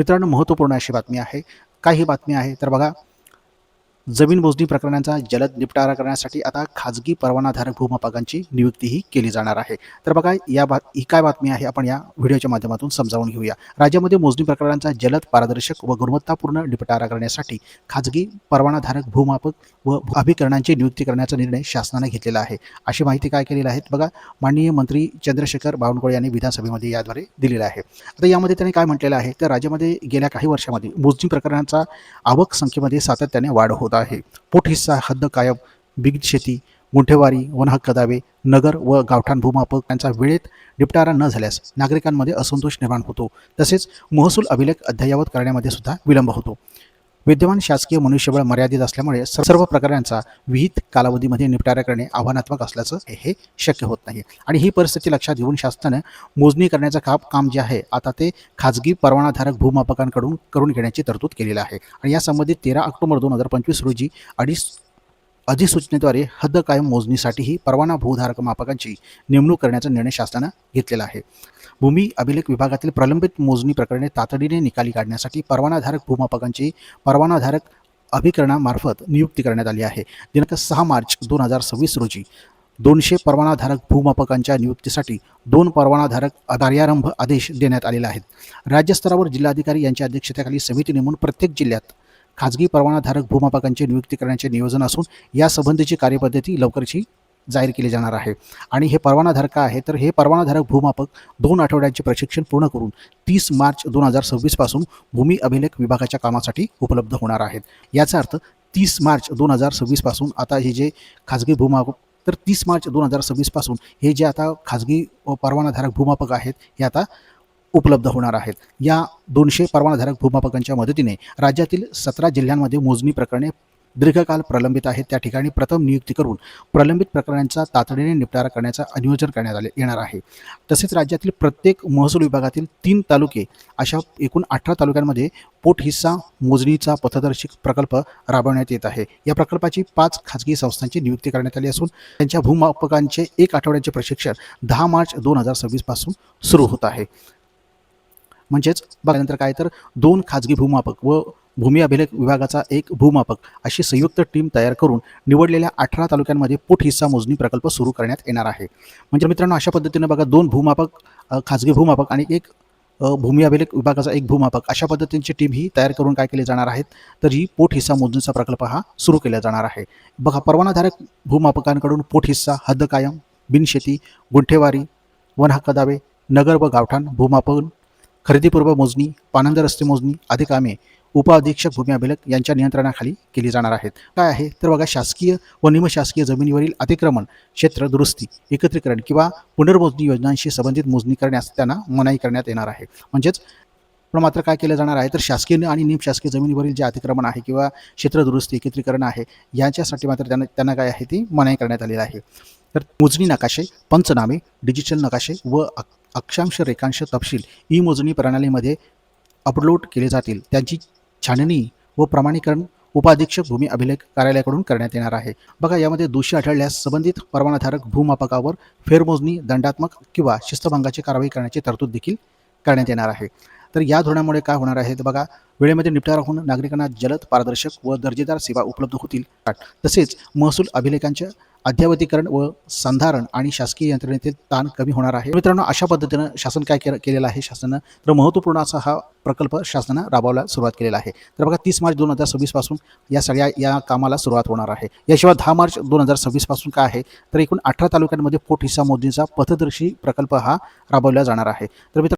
मित्रांनो, महत्त्वपूर्ण अशी बातमी आहे. काय ही बातमी आहे तर बघा, जमीन मोजणी प्रकरणांचा जलद निपटारा करण्यासाठी आता खाजगी परवानाधारक भूमापकांची नियुक्तीही केली जाणार आहे. तर बघा, ही काय बातमी आहे आपण या व्हिडिओच्या माध्यमातून समजावून घेऊया. राज्यामध्ये मोजणी प्रकरणांचा जलद, पारदर्शक व गुणवत्तापूर्ण निपटारा करण्यासाठी खाजगी परवानाधारक भूमापक व अभिकरणांची नियुक्ती करण्याचा निर्णय शासनाने घेतलेला आहे. अशी माहिती काय केलेली आहे बघा, माननीय मंत्री चंद्रशेखर बावनकुळे यांनी विधानसभेमध्ये याद्वारे दिलेलं आहे. आता यामध्ये त्यांनी काय म्हटलेलं आहे तर राज्यामध्ये गेल्या काही वर्षांमध्ये मोजणी प्रकरणांचा आवक संख्येमध्ये सातत्याने वाढ होत आहे. पोट हिस्सा, हद्द कायम, बिगट शेती, गुंठेवारी, वनहक्क दावे, नगर व गावठाण भूमापक यांचा वेळेत निपटारा न झाल्यास नागरिकांमध्ये असंतोष निर्माण होतो. तसेच महसूल अभिलेख अद्ययावत करण्यामध्ये सुद्धा विलंब होतो. विद्यमान शासकीय मनुष्यबळ मर्यादित असल्यामुळे सर्व प्रकरणांचा विहित कालावधीमध्ये निपटारा करणे आव्हानात्मक असल्याचं हे शक्य होत नाही. आणि ही परिस्थिती लक्षात घेऊन शासनानं मोजणी करण्याचं काम जे आहे आता ते खाजगी परवानाधारक भूमापकांकडून करून घेण्याची तरतूद केलेली आहे. आणि या संबंधित 13 ऑक्टोबर 2025 रोजी अधिसूचनेद्वारे हद्द कायम मोजणीसाठीही परवाना भूधारक मापकांची नेमणूक करण्याचा निर्णय शासनानं घेतलेला आहे. भूमी अभिलेख विभागातील प्रलंबित मोजणी प्रकरणे तातडीने निकाली काढण्यासाठी परवानाधारक भूमापकांची परवानाधारक अभिकरणामार्फत नियुक्ती करण्यात आली आहे. दिनांक 6 मार्च 2026 रोजी 200 परवानाधारक भूमापकांच्या नियुक्तीसाठी 2 परवानाधारक कार्यारंभ आदेश देण्यात आलेले आहेत. राज्यस्तरावर जिल्हाधिकारी यांच्या अध्यक्षतेखाली समिती नेमून प्रत्येक जिल्ह्यात खाजगी परवानाधारक भूमापकांची नियुक्ती करण्याचे नियोजन असून यासंबंधीची कार्यपद्धती लवकरची जाहीर केली जाणार आहे. आणि हे परवानाधारक आहे तर हे परवानाधारक भूमापक 2 आठवड्यांचे प्रशिक्षण पूर्ण करून 30 मार्च 2026 पासून भूमी अभिलेख विभागाच्या कामासाठी उपलब्ध होणार आहेत. याचा अर्थ 30 मार्च 2026 पासून आता हे जे खाजगी भूमापक तर 30 मार्च 2026 पासून हे जे आता खाजगी परवानाधारक भूमापक आहेत हे आता उपलब्ध होणार आहेत. या 200 परवानाधारक भूमापकांच्या मदतीने राज्यातील 17 जिल्ह्यांमध्ये मोजणी प्रकरणे दीर्घकाल प्रलंबित आहेत त्या ठिकाणी प्रथम नियुक्ती करून प्रलंबित प्रकरणांचा तातडीने निपटारा करण्याचा नियोजन करण्यात येणार आहे. तसेच राज्यातील प्रत्येक महसूल विभागातील 3 तालुके अशा एकूण 18 तालुक्यांमध्ये पोट हिस्सा मोजणीचा पथदर्शी प्रकल्प राबवण्यात येत आहे. या प्रकल्पाची 5 खाजगी संस्थांची नियुक्ती करण्यात आली असून त्यांच्या भूमापकांचे 1 आठवड्याचे प्रशिक्षण 10 मार्च 2026 पासून सुरू होत आहे. म्हणजेच बघानंतर काय तर 2 खाजगी भूमापक व भूमी अभिलेख विभागाचा 1 भूमापक अशी संयुक्त टीम तयार करून निवडलेल्या 18 तालुक्यांमध्ये पोट हिस्सा मोजणी प्रकल्प सुरू करण्यात येणार आहे. म्हणजे मित्रांनो, अशा पद्धतीने बघा 2 भूमापक, खाजगी भूमापक आणि 1 भूमी अभिलेख विभागाचा 1 भूमापक अशा पद्धतींची टीम ही तयार करून काय केले जाणार आहेत तर ही पोट हिस्सा मोजणीचा प्रकल्प हा सुरू केला जाणार आहे. बघा, परवानाधारक भूमापकांकडून पोट हिस्सा, हद्द कायम, बिनशेती, गुंठेवारी, वनहक्क दावे, नगर व गावठाण भूमापन, खरेदीपूर्व मोजणी, पानंद रस्ते मोजणी आदी कामे उपअधीक्षक भूमी अभिलेख यांच्या नियंत्रणाखाली केली जाणार आहेत. काय आहे तर बघा, शासकीय व निमशासकीय जमिनीवरील अतिक्रमण, क्षेत्र दुरुस्ती, एकत्रीकरण किंवा पुनर्मोजणी योजनांशी संबंधित मोजणी करण्यास त्यांना मनाई करण्यात येणार आहे. म्हणजेच पण मात्र काय केलं जाणार आहे तर शासकीय आणि निमशासकीय जमिनीवरील जे अतिक्रमण आहे किंवा क्षेत्र दुरुस्ती, एकत्रीकरण आहे यांच्यासाठी मात्र त्यांना काय आहे ती मनाई करण्यात आलेली आहे. तर मोजणी नकाशे, पंचनामे, डिजिटल नकाशे व अक्षांश रेखांश तपशील ई मोजणी प्रणालीमध्ये अपलोड केले जातील. त्यांची छाननी व प्रमाणीकरण उपअधीक्षक भूमी अभिलेख कार्यालयाकडून करण्यात येणार आहे. बघा, यामध्ये दोषी आढळल्यास संबंधित परवानाधारक भूमापकावर फेरमोजणी, दंडात्मक किंवा शिस्तभंगाची कारवाई करण्याची तरतूद देखील करण्यात येणार आहे. तर या धोरणामुळे काय होणार आहे तर बघा, वेळेमध्ये निपटारा होऊन नागरिकांना जलद, पारदर्शक व दर्जेदार सेवा उपलब्ध होतील. तसेच महसूल अभिलेखांच्या अद्ययावतीकरण व संधारण आणि शासकीय यंत्रणेतील ताण कमी होणार आहे. मित्रांनो, अशा पद्धतीनं शासन काय केलेलं आहे शासनानं तर महत्त्वपूर्ण असा हा प्रकल्प शासनानं राबवायला सुरुवात केलेला आहे. तर बघा, 30 मार्च 2026 पासून या कामाला सुरुवात होणार आहे. याशिवाय 10 मार्च 2026 पासून काय आहे तर एकूण 18 तालुक्यांमध्ये पोट हिस्सा मोजणीचा पथदर्शी प्रकल्प हा राबवला जाणार आहे. तर